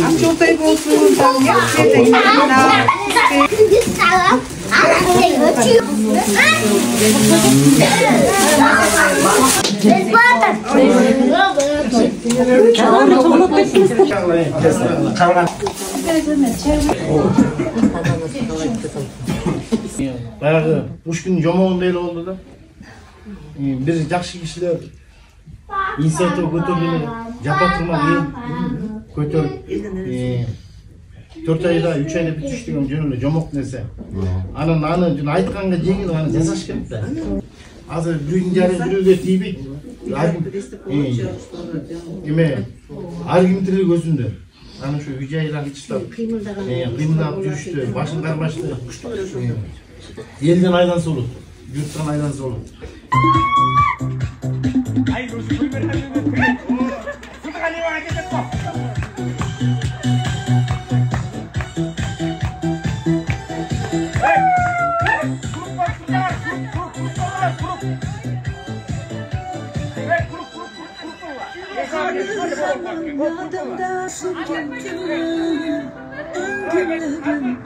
Amçotay bolsun, Баягы Пушкин жомогунда эле болду да. Бир жакшы кишилер инициатива көтөрүп жапа турмак эл көтөрүп 4 айда 3 айда бүтүш деген жөн эле жомок нерсе. Анан аны жана айтканга жеңил, аны жасаш керек да. Азыр бирүүнүн жары бирөөгө тийбейт. Эме ар ким тирилик өзүндө. Аны ушу үй жайга кычтап, кыймылдап жүрүштү, башын кармашты. Елден айланса болот, журттан айланса болот. Yadımda sürgüntüm, güllerim